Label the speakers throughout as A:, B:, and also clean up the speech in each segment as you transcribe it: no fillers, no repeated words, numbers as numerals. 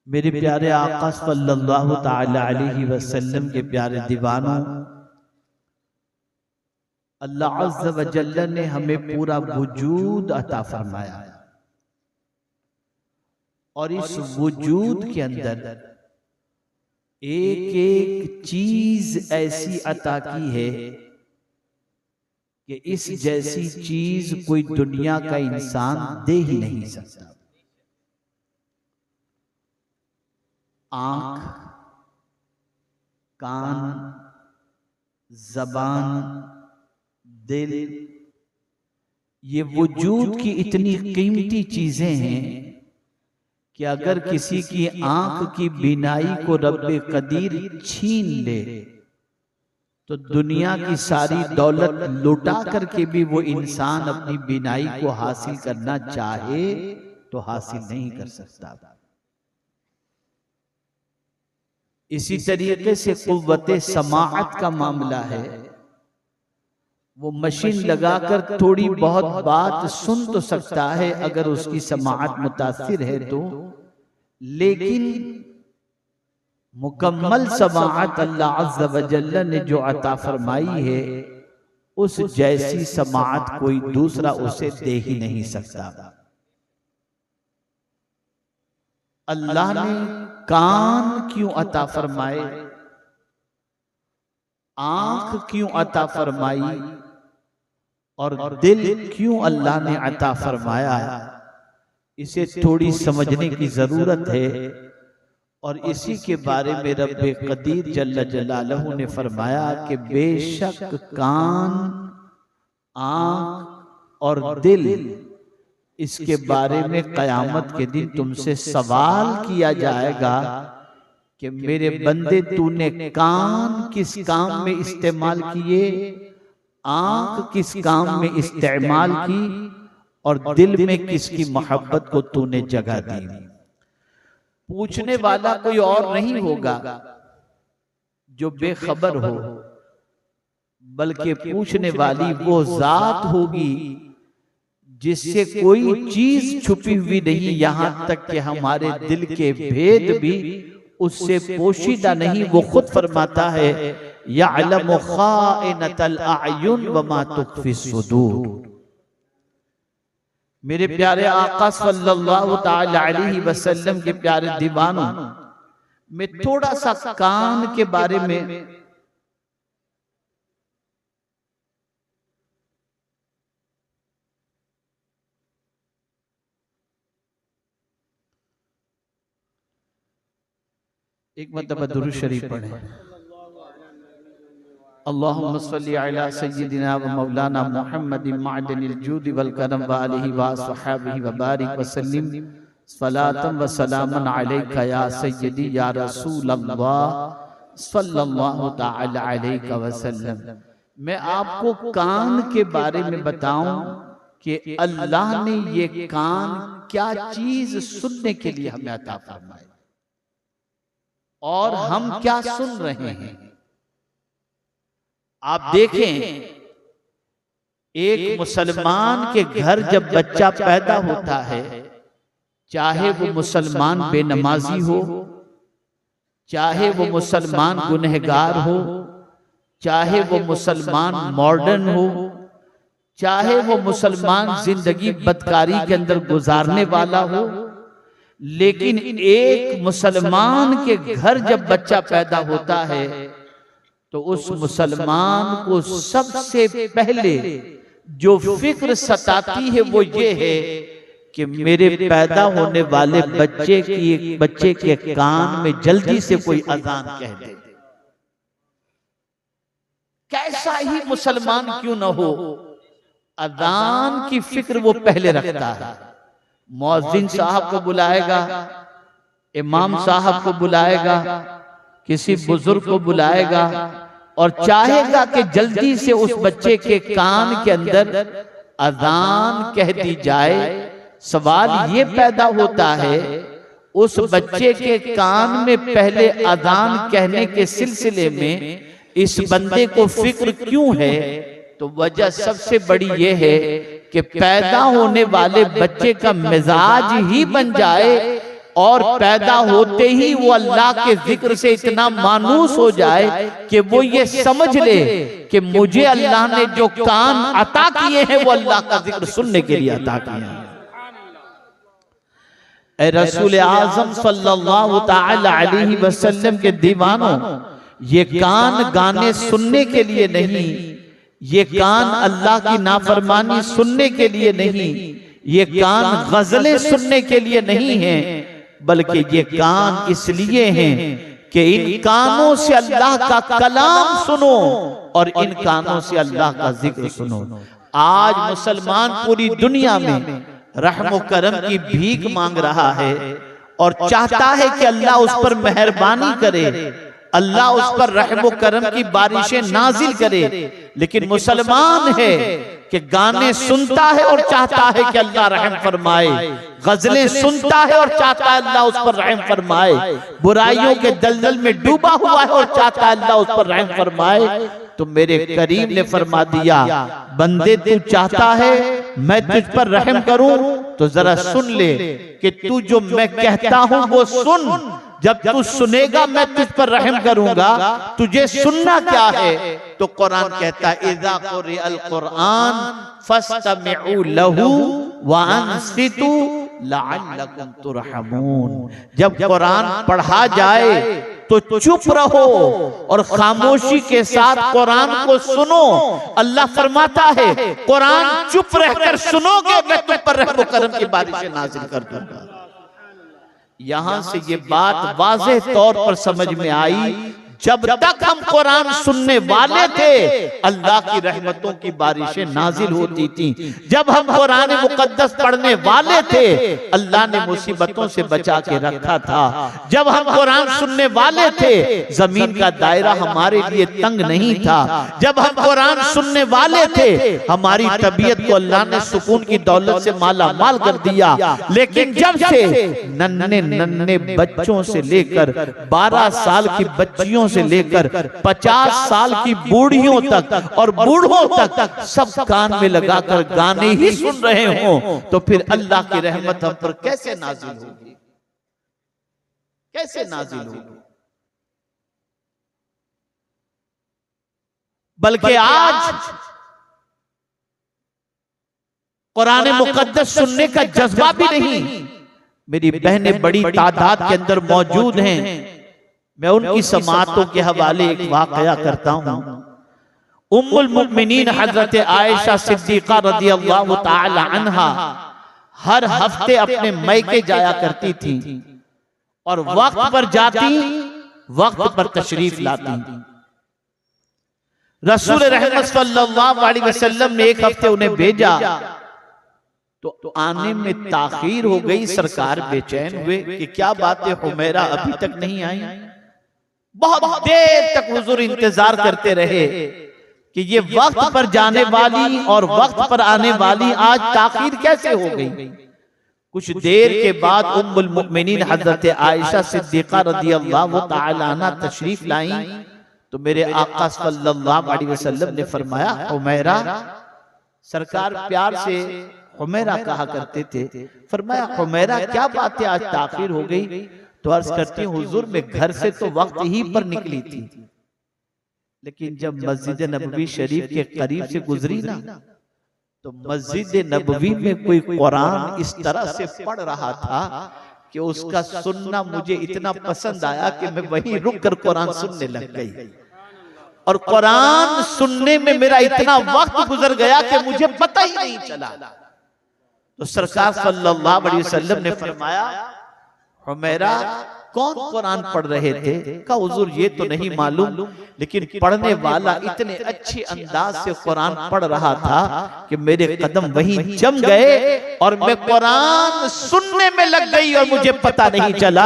A: मेरे प्यारे आका सल्लल्लाहु ताला अलैहि वसल्लम के प्यारे दीवानों, अल्लाह अज़्ज़ व जल्ल ने हमें पूरा वजूद अता फरमाया और इस वजूद के अंदर एक एक चीज ऐसी अता की है कि इस जैसी चीज कोई दुनिया का इंसान दे ही नहीं सकता। आंख, कान, जबान, दिल, ये वजूद की इतनी कीमती चीजें हैं कि अगर किसी की आंख की बीनाई को रब्बे कदीर छीन ले तो दुनिया की सारी दौलत लुटा करके भी वो इंसान अपनी बीनाई को हासिल करना चाहे तो हासिल नहीं कर सकता। इसी तरीके से कुव्वते समाअत का मामला है। वो मशीन लगाकर थोड़ी बहुत बात सुन तो सकता है अगर उसकी समाअत मुतासिर है तो, लेकिन मुकम्मल समाअत अल्लाह अज़्ज़ व जल्ल ने जो अता फरमाई है उस जैसी समाअत कोई दूसरा उसे दे ही नहीं सकता। अल्लाह ने कान क्यों अता फरमाए, आंख क्यों अता फरमाई और दिल क्यों अल्लाह ने अता फरमाया, इसे थोड़ी समझने की जरूरत है। और इसी के बारे में रब्बे कदीर जल्ल जलालहू ने फरमाया कि बेशक कान, आंख और दिल, इसके बारे में कयामत के दिन तुमसे सवाल किया जाएगा कि मेरे बंदे तूने कान किस काम में इस्तेमाल किए, आंख किस काम में इस्तेमाल की और दिल में किसकी मोहब्बत को तूने जगह दी। पूछने वाला कोई और नहीं होगा जो बेखबर हो, बल्कि पूछने वाली वो जात होगी जिससे कोई चीज छुपी हुई नहीं, यहां तक कि हमारे दिल के भेद भी उससे पोशीदा नहीं। वो खुद फरमाता है यअलमु खाइनतल अयुन व मा तुख्फी सुदूर। मेरे प्यारे आका सल्लल्लाहु ताला अलैहि वसल्लम के प्यारे दीवानों, मैं थोड़ा सा कान के बारे में एक मतलब दुरूद शरीफ पढ़े। अल्लाहुम्मा सल्ली अला सय्यिदिना व मौलाना मुहम्मदिन मअदनिल जूद वल करम व आलिहि व अस्हाबिहि व बारिक व सल्लिम सलातन व सलामन अलैका या सय्यदी या रसूल अल्लाह सल्लल्लाहु तआला अलैहि व सल्लम। मैं आपको कान के बारे में बताऊं कि अल्लाह ने ये कान क्या चीज सुनने के लिए हमें अता फरमाई और हम क्या सुन रहे हैं। आप देखें, एक मुसलमान के घर जब बच्चा पैदा होता है, चाहे वो मुसलमान बेनमाजी हो, चाहे वो मुसलमान गुनहगार हो, चाहे वो मुसलमान मॉडर्न हो, चाहे वो मुसलमान जिंदगी बदकारी के अंदर गुजारने वाला हो, लेकिन एक मुसलमान के घर जब बच्चा पैदा होता है तो उस मुसलमान को सबसे पहले जो फिक्र सताती है वो ये है कि मेरे पैदा होने वाले बच्चे के कान में जल्दी से कोई अजान कह दे। कैसा ही मुसलमान क्यों न हो, अजान की फिक्र वो पहले रखता है। मुअज्जिन साहब को बुलाएगा, इमाम साहब को बुलाएगा, किसी बुजुर्ग को बुलाएगा और चाहेगा कि जल्दी से उस बच्चे के कान के अंदर अजान कह दी जाए। सवाल ये पैदा होता है, उस बच्चे के कान में पहले अजान कहने के सिलसिले में इस बंदे को फिक्र क्यों है? तो वजह सबसे बड़ी ये है कि पैदा होने वाले बच्चे का मिजाज ही बन जाए और पैदा होते ही वो अल्लाह के जिक्र से इतना मानूस हो जाए कि वो ये समझ ले कि मुझे अल्लाह ने जो कान अता किए हैं वो अल्लाह का जिक्र सुनने के लिए अता किए हैं। ऐ रसूल आज़म सल्लल्लाहु तआला अलैहि वसल्लम के दीवानों, ये कान गाने सुनने के लिए नहीं, ये कान अल्लाह की नाफरमानी सुनने के लिए नहीं, ये कान गजलें सुनने के लिए नहीं है, बल्कि ये कान इसलिए हैं कि इन कानों से अल्लाह का कलाम सुनो और इन कानों से अल्लाह का जिक्र सुनो। आज मुसलमान पूरी दुनिया में रहमो करम की भीख मांग रहा है और चाहता है कि अल्लाह उस पर मेहरबानी करे, अल्लाह उस पर रहमो करम की बारिशें नाजिल करे, लेकिन मुसलमान है कि गाने सुनता है और चाहता है कि अल्लाह रहम फरमाए, गजलें सुनता है और चाहता है अल्लाह उस पर रहम फरमाए, बुराइयों के दलदल में डूबा हुआ है और चाहता है अल्लाह उस पर रहम फरमाए। तो मेरे करीम ने फरमा दिया, बंदे तू चाहता है मैं तुझ पर रहम करूं तो जरा सुन ले कि तू जो मैं कहता हूं वो सुन। जब तू सुनेगा मैं तुझ पर रहम करूंगा। तुझे सुनना क्या है? तो कुरान कहता है इज़ा क़ुरिअल क़ुरआन फस्तमिऊ लहू व अंसितू लअल्लकुम तुरहमून। जब कुरान पढ़ा जाए तो चुप रहो और खामोशी के साथ कुरान को सुनो। अल्लाह फरमाता है कुरान चुप रहकर सुनोगे मैं तुम पर रहम करम की बारिशें नाज़िल कर दूंगा। यहां से ये बात वाज़ेह तौर पर समझ में आई, जब तक हम कुरान सुनने वाले थे अल्लाह की रहमतों की बारिशें नाजिल होती थी। जब हम कुरान मुकद्दस पढ़ने वाले थे अल्लाह ने मुसीबतों से बचा के रखा था। जब हम कुरान सुनने वाले थे जमीन का दायरा हमारे लिए तंग नहीं था। जब हम कुरान सुनने वाले थे हमारी तबीयत को अल्लाह ने सुकून की दौलत से माला माल कर दिया। लेकिन जब से नन्हे नन्हे बच्चों से लेकर 12 साल की बच्चियों से लेकर 50 साल की बूढ़ियों तक और बूढ़ों तक सब कान में लगाकर गाने ही सुन रहे हो तो फिर अल्लाह की रहमत हम पर कैसे नाजिल होगी? कैसे नाजिल होगी? बल्कि आज कुरान मुकद्दस सुनने का जज्बा भी नहीं। मेरी बहनें बड़ी तादाद के अंदर मौजूद हैं। मैं उनकी समातों के हवाले एक वाकया करता हूं। उम्मुल मुमिनीन हजरत आयशा सिद्दीका रदियल्लाहु ताला अन्हा हर हफ्ते अपने मैके जाया करती थी और वक्त पर जाती, वक्त पर तशरीफ लाती। रसूल रहमत सल्लल्लाहु अलैहि वसल्लम ने एक हफ्ते उन्हें भेजा तो आने में ताखीर हो गई। सरकार बेचैन हुए कि क्या बात है, हुमैरा अभी तक नहीं आई। बहुत देर तक हुजूर इंतजार करते रहे कि ये वक्त पर जाने वाली और वक्त पर आने वाली आज ताखीर कैसे हो गई। कुछ देर के बाद उम्मुल मुमिनीन हजरत आयशा सिद्दीका रदियल्लाहु ताला अन्हा तशरीफ लाई तो मेरे आका सल्लल्लाहु अलैहि वसल्लम ने फरमाया हुमैरा। सरकार प्यार से हुमैरा कहा करते थे। फरमाया हुमैरा क्या बात है, आज ताखीर हो गई? तो अर्ज करती हूँ हुजूर मैं घर से तो वक्त ही पर निकली थी, लेकिन जब मस्जिद नबवी शरीफ के करीब से गुजरी ना तो मस्जिद नबवी में कोई कुरान इस तरह से पढ़ रहा था कि उसका सुनना मुझे इतना पसंद आया कि मैं वहीं रुक कर कुरान सुनने लग गई। और कुरान सुनने में मेरा इतना वक्त गुजर गया कि मुझे पता ही नहीं चला। तो सरकार सल्लल्लाहु अलैहि वसल्लम ने फरमाया हुमैरा कौन कुरान पढ़ रहे थे? कहा हुजूर ये तो नहीं मालूम, लेकिन पढ़ने वाला इतने अच्छे अंदाज से कुरान पढ़ रहा था कि मेरे कदम वहीं जम गए और मैं कुरान सुनने में लग गई और मुझे पता नहीं चला।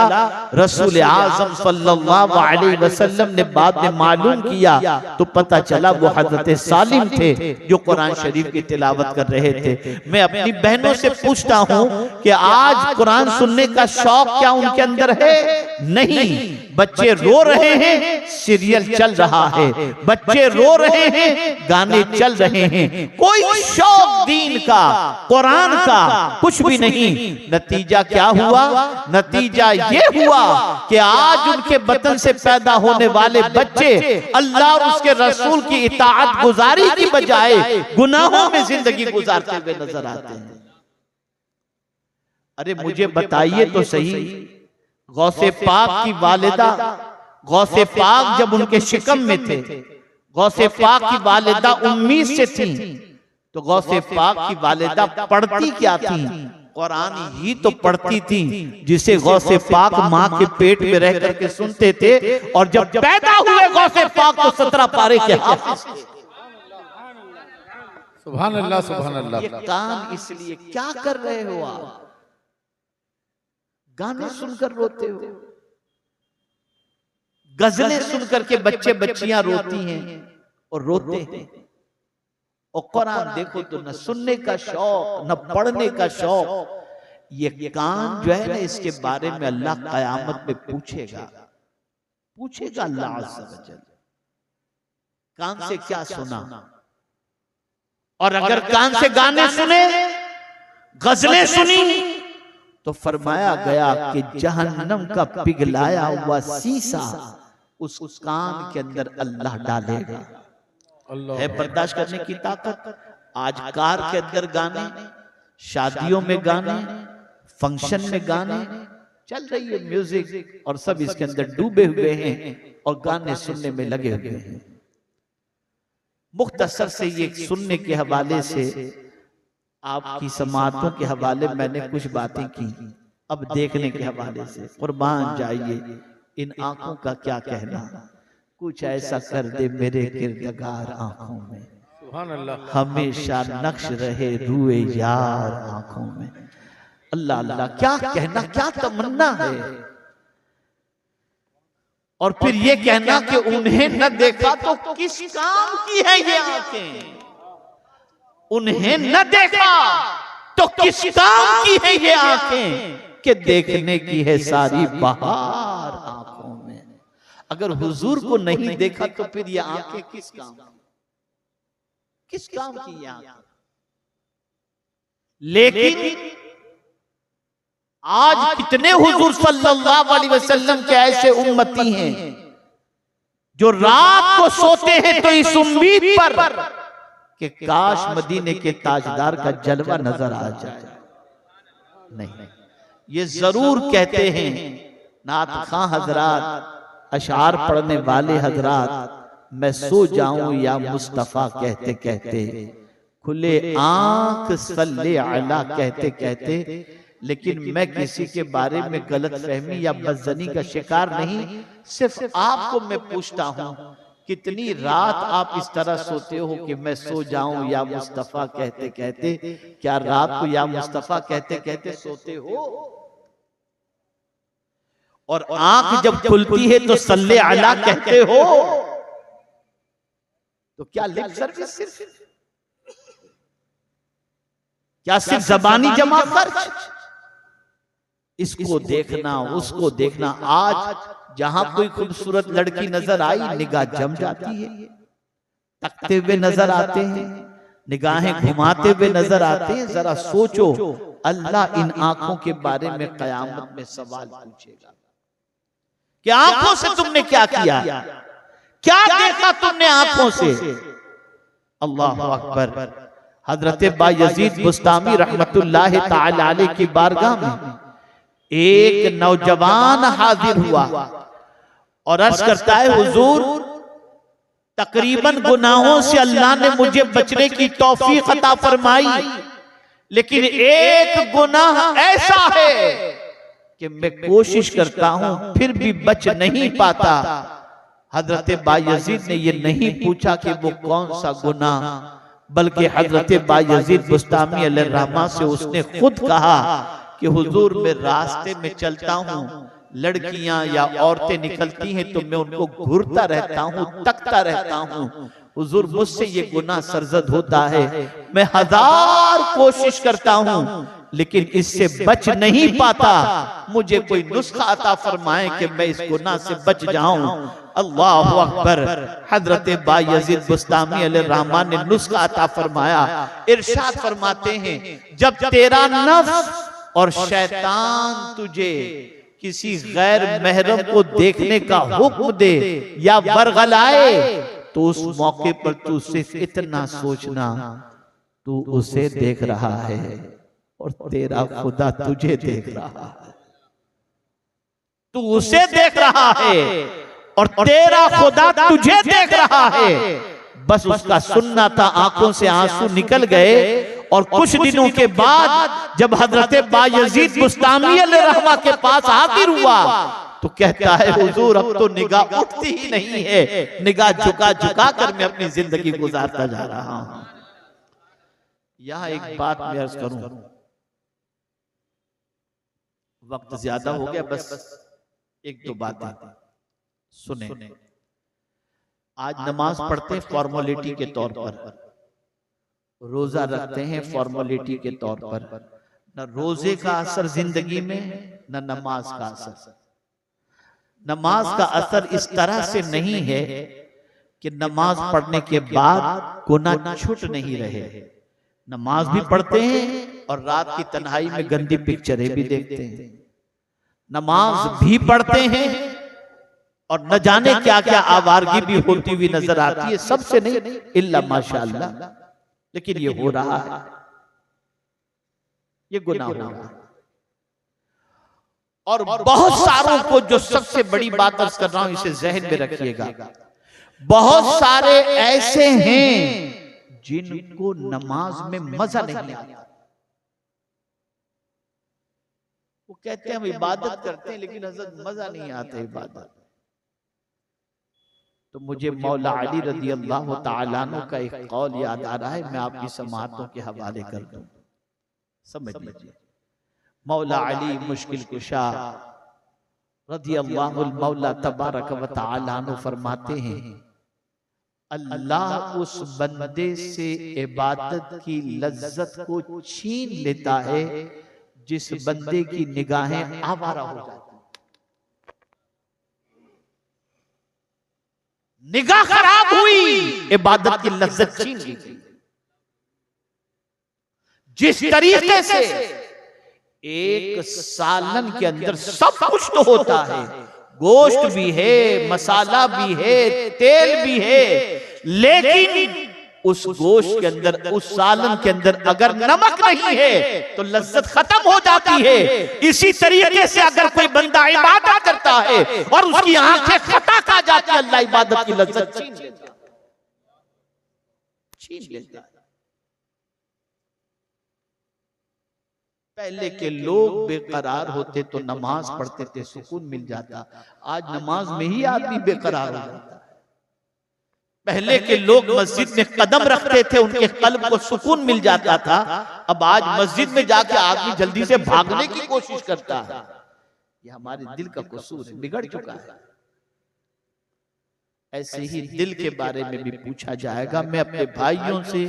A: रसूल आज़म सल्लल्लाहु अलैहि वसल्लम ने बाद में मालूम किया तो पता चला वो हजरत सालिम थे जो कुरान शरीफ की तिलावत कर रहे थे। मैं अपनी बहनों से पूछता हूँ कि आज कुरान सुनने का शौक क्या उनके अंदर है? नहीं, बच्चे रो रहे हैं, सीरियल चल रहा है, बच्चे रो रहे हैं, गाने चल रहे हैं, कोई शौक दीन का, कुरान का कुछ भी नहीं। नतीजा क्या हुआ? नतीजा ये हुआ कि आज उनके बतन से पैदा होने वाले बच्चे अल्लाह और उसके रसूल की इताअत गुजारी की बजाय गुनाहों में जिंदगी गुजारते हुए नजर आते हैं। अरे मुझे बताइए तो सही, गौसे पाक की वालिदा, गौसे पाक जब उनके शिकम में थे, गौसे पाक की वालिदा उम्मीद से थी, तो गौसे पाक की वालिदा पढ़ती क्या थी? कुरान ही तो पढ़ती थी, जिसे गौसे पाक माँ के पेट में रह करके सुनते थे, और जब पैदा हुए गौसे पाक तो 17 पारे के हाफिज थे।
B: सुभान अल्लाह, सुभान अल्लाह।
A: ये कान इसलिए क्या कर रहे हो आप? गाने सुनकर रोते हो, गजलें सुनकर के बच्चे बच्चियां रोती हैं और रोते हैं, और कुरान देखो तो न सुनने का शौक, न पढ़ने का शौक। ये कान जो है ना, इसके बारे में अल्लाह कयामत में पूछेगा, पूछेगा अल्लाह अज़्ज़ा वजल, कान से क्या सुना? और अगर कान से गाने सुने, गजलें सुनी, तो फरमाया गया कि जहन्नम का पिघलाया हुआ शीशा उस कान के अंदर अल्लाह डालेगा। है बर्दाश्त करने की ताकत? आज कार के अंदर गाने, शादियों में गाने, फंक्शन में गाने चल रही है, म्यूजिक, और सब इसके अंदर डूबे हुए हैं और गाने सुनने में लगे हुए हैं। मुख्तसर से ये सुनने के हवाले से, आपकी समातों के हवाले मैंने कुछ बातें की, अब देखने के हवाले से कुर्बान जाइए, इन आंखों का क्या कहना। कुछ ऐसा कर दे मेरे किरदार आंखों में,
B: सुभान अल्लाह,
A: हमेशा नक्श रहे रूए यार आंखों में। अल्लाह अल्लाह, क्या कहना, क्या तमन्ना है। और फिर ये कहना कि उन्हें न देखा तो किस काम की है ये आंखें, उन्हें न देखा तो किस काम की है ये आंखें, कि देखने की है सारी बहार आंखों में। अगर हुजूर को नहीं देखा तो फिर ये आंखें किस काम, किस काम की ये आंखें? लेकिन आज कितने हुजूर सल्लल्लाहु अलैहि वसल्लम के ऐसे उम्मती हैं जो रात को सोते हैं तो इस उम्मीद पर कि काश मदीने के ताजदार का जलवा नजर आ जाए। नहीं, ये जरूर कहते हैं नात खां हजरात, अशार पढ़ने वाले हजरात, मैं सो जाऊं या मुस्तफा कहते कहते, खुले आंख सल्ले अला कहते कहते। लेकिन मैं किसी के बारे में गलत फहमी या बदजनी का शिकार नहीं, सिर्फ आपको मैं पूछता हूं, कितनी रात आप इस तरह सोते हो कि मैं सो जाऊं या मुस्तफा कहते कहते? क्या रात को या मुस्तफा कहते कहते सोते हो? और आंख जब खुलती है तो सल्ले अला कहते हो? तो क्या लिप सर्विस, क्या सिर्फ जबानी जमा खर्च? इसको देखना, उसको देखना। आज जहां कोई खूबसूरत लड़की नजर आई, निगाह जम जाती है, तकते हुए नजर आते हैं, निगाहें घुमाते हुए नजर आते हैं। जरा सोचो, अल्लाह इन आंखों के बारे में कयामत में सवाल पूछेगा कि आंखों से तुमने क्या किया, क्या देखा तुमने आंखों से? अल्लाह अकबर। हजरत बायजीद बुस्तामी रहमतुल्लाह ताला अलैह की बारगाह में एक नौजवान हाजिर हुआ और अर्ज करता है, हुजूर तकरीबन गुनाहों से अल्लाह ने मुझे बचने की तौफीक अता फरमाई, लेकिन एक गुनाह ऐसा है कि मैं कोशिश करता हूं फिर भी बच नहीं पाता। हजरत बायजीद ने ये नहीं पूछा कि वो कौन सा गुनाह, बल्कि हजरत बायजीद बुस्तामी अलैहिर्रहमा से उसने खुद कहा कि हुजूर मैं रास्ते में चलता हूं, लड़कियां या औरतें निकलती हैं तो मैं उनको घूरता रहता हूं, तकता रहता हूं। हुजूर मुझसे ये गुनाह सरजद होता है, मैं 1000 कोशिश करता हूं लेकिन इससे बच नहीं पाता। मुझे कोई नुस्खा अता फरमाए कि मैं इस गुनाह से बच जाऊं। अल्लाहु अकबर। हजरत बायजीद बुस्तामी अलैहिर्रहमान ने नुस्खा अता फरमाया। इरशाद फरमाते हैं, जब तेरा नफ्स और शैतान तुझे किसी गैर महरम को देखने का हुक्म दे या बरगलाए तो उस मौके पर तू सिर्फ इतना सोचना, तू उसे देख रहा है और तेरा खुदा तुझे देख रहा है। तू उसे देख रहा है और तेरा खुदा तुझे देख रहा है। बस उसका सुनना था, आंखों से आंसू निकल गए। और कुछ दिनों के बाद जब हजरत बायजीद बुस्तामी अलैहिर्रहमा के पास हाजिर हुआ तो कहता है, हुजूर अब तो निगाह उठती ही नहीं है, निगाह झुका झुका कर मैं अपनी जिंदगी गुजारता जा रहा हूं। यहां एक बात मैं अर्ज करूं, वक्त ज्यादा हो गया, बस एक दो बातें सुने। आज नमाज पढ़ते हैं फॉर्मेलिटी के तौर पर, रोजा रखते हैं फॉर्मेलिटी के तौर पर। न रोजे का असर जिंदगी में, न नमाज का असर। नमाज का असर इस तरह से नहीं है कि नमाज पढ़ने के बाद गुनाह छूट नहीं रहे। नमाज भी पढ़ते हैं और रात की तन्हाई में गंदी पिक्चरें भी देखते हैं। नमाज भी पढ़ते हैं और न जाने क्या क्या आवारगी भी होती हुई नजर आती है। सबसे नहीं, इल्ला माशाअल्लाह, लेकिन ये हो रहा है, ये गुनाह हो रहा है। और बहुत सारों को, जो सबसे बड़ी बात अर्ज कर रहा हूं इसे जहन में रखिएगा, बहुत सारे ऐसे हैं जिनको नमाज में मजा नहीं आता। वो कहते हैं हम इबादत करते हैं लेकिन हज़रत मजा नहीं आता इबादत। तो मुझे मौला अली रज़ी अल्लाह तआला अन्हु का एक कौल याद आ रहा है, मैं आपकी समाअतों के हवाले कर दूं, समझ लीजिए। मौला अली मुश्किल कुशा रज़ी अल्लाहुल मौला तबारक व तआला अन्हु फरमाते हैं, अल्लाह उस बंदे से इबादत की लज्जत को छीन लेता है जिस बंदे की निगाहें आवारा हो जाती। निगाह खराब हुई, इबादत की लज्जत छीन ली। जिस तरीके से एक सालन के अंदर सब कुछ तो होता है, गोश्त भी है, मसाला भी है, तेल भी है, लेकिन उस गोश्त के अंदर, उस सालन के अंदर अगर नमक नहीं है तो लज्जत खत्म हो जाती है। इसी तरीके से अगर कोई बंदा इबादत करता है और उसकी आंखें खता खा जाती है, अल्लाह इबादत की लज्जत छीन लेता है। पहले के लोग बेकरार होते तो नमाज पढ़ते थे, सुकून मिल जाता। आज नमाज में ही आदमी बेकरार हो जाता है। पहले के लोग मस्जिद में कदम रखते थे, उनके कल्ब को सुकून मिल जाता था। अब आज मस्जिद में जाके आदमी जल्दी से भागने की कोशिश करता है। ये हमारे दिल का कसूर है, बिगड़ चुका है। ऐसे ही दिल के बारे में भी पूछा जाएगा। मैं अपने भाइयों से,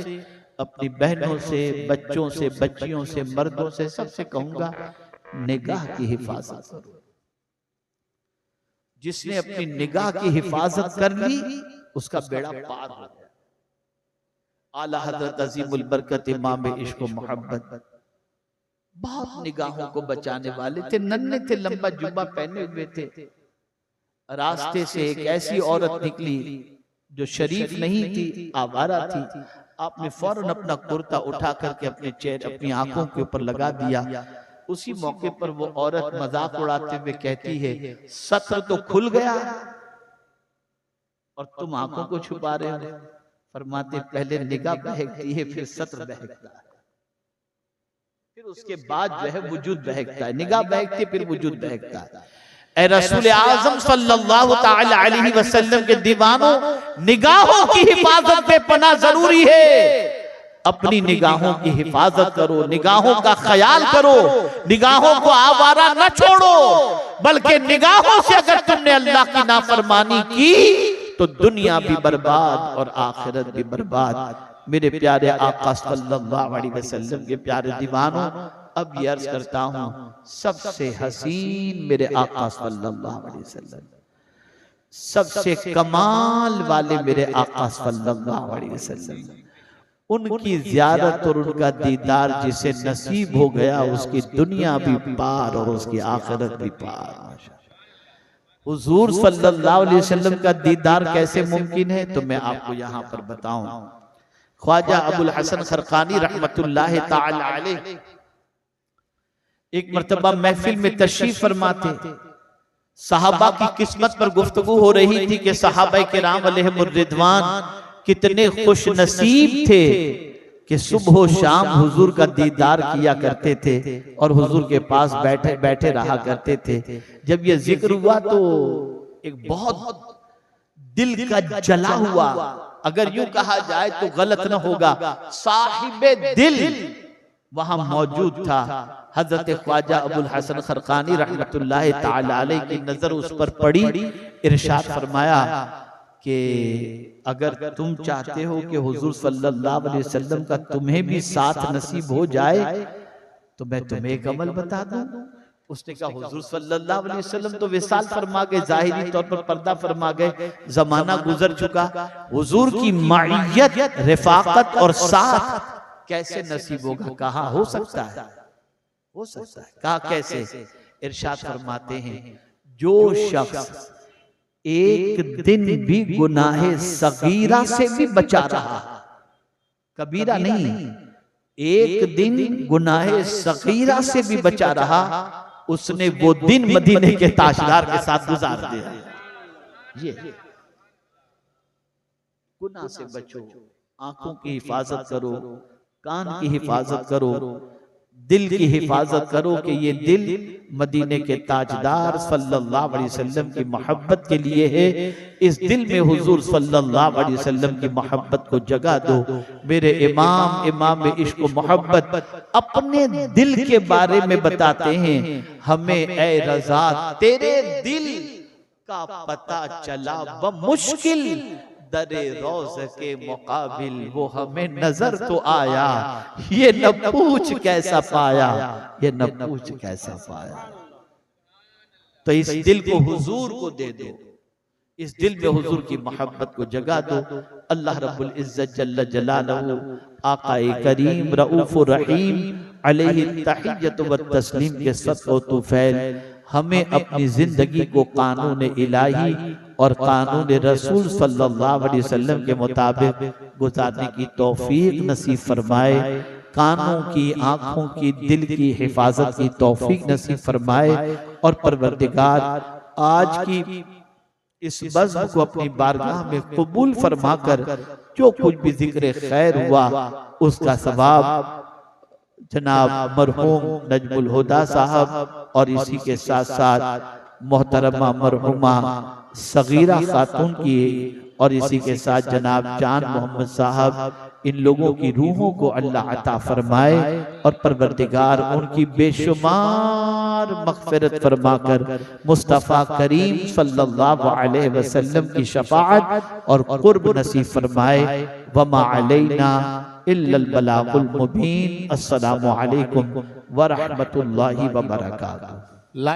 A: अपनी बहनों से, बच्चों से, बच्चियों से, मर्दों से, सबसे कहूंगा निगाह की हिफाजत करो। जिसने अपनी निगाह की हिफाजत कर ली उसका बेड़ा पार हो गया। आला हजरत अजीमुल बरकत इमाम इश्क व मोहब्बत बहुत निगाहों को बचाने वाले थे। नन्हे थे, लंबा जुब्बा पहने हुए थे। रास्ते से एक ऐसी औरत निकली जो शरीफ नहीं थी, आवारा थी। आपने फौरन अपना कुर्ता उठा करके अपने चेहरे, अपनी आंखों के ऊपर लगा दिया। उसी मौके पर वो औरत मजाक उड़ाते हुए कहती है, सत्र तो खुल गया और तुम आंखों को छुपा रहे हो। फरमाते पहले निगाह बहकती है, फिर सत्र बहकता है, फिर उसके बाद जो है वजूद बहकता है। निगाह बहकती है, फिर वजूद बहकता है। ऐ रसूल आज़म सल्लल्लाहु तआला अलैहि वसल्लम के दीवानों, निगाहों की हिफाजत पे पना जरूरी है। अपनी निगाहों की हिफाजत करो, निगाहों का ख्याल करो, निगाहों को आवारा न छोड़ो, बल्कि निगाहों से अगर तुमने अल्लाह की नाफरमानी की तो दुनिया भी बर्बाद और आखिरत भी बर्बाद। मेरे प्यारे आका सल्लल्लाहु अलैहि वसल्लम के प्यारे दीवानों, अब ये अर्ज करता हूं, सबसे हसीन मेरे आका सल्लल्लाहु अलैहि वसल्लम, सबसे कमाल वाले मेरे आका सल्लल्लाहु अलैहि वसल्लम, उनकी ज़ियारत और उनका दीदार जिसे नसीब हो गया उसकी दुनिया भी पार और उसकी आखिरत भी पार। हुजूर सल्लल्लाहु अलैहि वसल्लम का दीदार कैसे मुमकिन है तो मैं आपको यहाँ पर बताऊं। ख्वाजा अबुल हसन खरकानी रहमतुल्लाह ताला अलैह एक मर्तबा महफिल में तशरीफ फरमाते, सहाबा की किस्मत पर गुफ्तगू हो रही थी कि सहाबा किराम अलैहिमुर रिदवान कितने खुश नसीब थे कि सुबह शाम हुजूर का दीदार किया करते थे और हुजूर के पास बैठे बैठे रहा करते थे। जब ये जिक्र हुआ तो एक बहुत दिल का जला हुआ, अगर यूं कहा जाए तो गलत न होगा, साहिबे दिल वहां मौजूद था। हजरत ख्वाजा अबुल हसन खरकानी रहमतुल्लाह ताला अलैह की नजर उस पर पड़ी, इरशाद फरमाया कि अगर तुम चाहते हो कि हुजूर सल्लल्लाहु अलैहि वसल्लम का तुम्हें भी साथ नसीब हो जाए तो मैं तुम्हें एक अमल बता दूं। उसने कहा हुजूर सल्लल्लाहु अलैहि वसल्लम तो विसाल फरमा गए, जाहिरी तौर पर पर्दा फरमा गए, जमाना गुजर चुका, हुजूर की माइयत, रिफाकत और साथ कैसे नसीब होगा? कहा हो सकता है, हो सकता है। कहा कैसे? इरशाद फरमाते हैं, जो शख्स एक दिन भी गुनाहे सगीरा से भी बचा रहा, कबीरा नहीं, एक दिन गुनाहे सगीरा से भी बचा रहा, उसने वो दिन मदीने के ताजदार के साथ गुजार दिया। ये गुनाह से बचो, आंखों की हिफाजत करो, कान की हिफाजत करो, दिल की हिफाजत करो कि ये दिल मदीने के ताजदार सल्लल्लाहु अलैहि वसल्लम की मोहब्बत के लिए है। इस दिल में हुजूर सल्लल्लाहु अलैहि वसल्लम की मोहब्बत को जगा दो। मेरे इमाम इश्क व मोहब्बत अपने दिल के बारे में बताते हैं, हमें ए रज़ा तेरे दिल का पता चला बमुश्किल, दरे रोज के मुकाबिल वो हमें नजर तो आया, ये न पूछ कैसा पाया, ये न पूछ कैसा पाया। तो इस दिल को हुजूर को दे दो, इस दिल में हुजूर की मोहब्बत को जगा दो। अल्लाह रब्बुल इज्जत जल्ल जलालहू आकाए करीम रऊफुर रहीम अलैहि तहिय्यतु व तस्लीम के सदक़े तुफैल हमें अपनी जिंदगी को कानून इलाही और कानून रसूल सल्लल्लाहु अलैहि वसल्लम के मुताबिक गुजारने की तौफीक नसीब फरमाए। कानों की, आंखों की, दिल की हिफाजत की तौफीक नसीब फरमाए। और परवरदिगार आज की इस बज़्म को अपनी बारगाह में कबूल फरमाकर जो कुछ भी जिक्र खैर हुआ उसका सवाब जनाब मरहूम नजमुल हुदा साहब और इसी के साथ साथ मोहतरमा मरहुमा सगीरा खातून की और इसी के साथ जनाब जान मोहम्मद साहब, इन लोगों की रूहों को अल्लाह अता फरमाए और परवरदिगार उनकी बेशुमार मग़फ़िरत फरमाकर मुस्तफ़ा करीम सल्लल्लाहु अलैहि वसल्लम की शफ़ाअत और क़ुर्ब नसीब फरमाए। वमा अलैना इल्लल बलागुल मुबीन। अस्सलामु अलैकुम व रहमतुल्लाहि व बरकातुहू।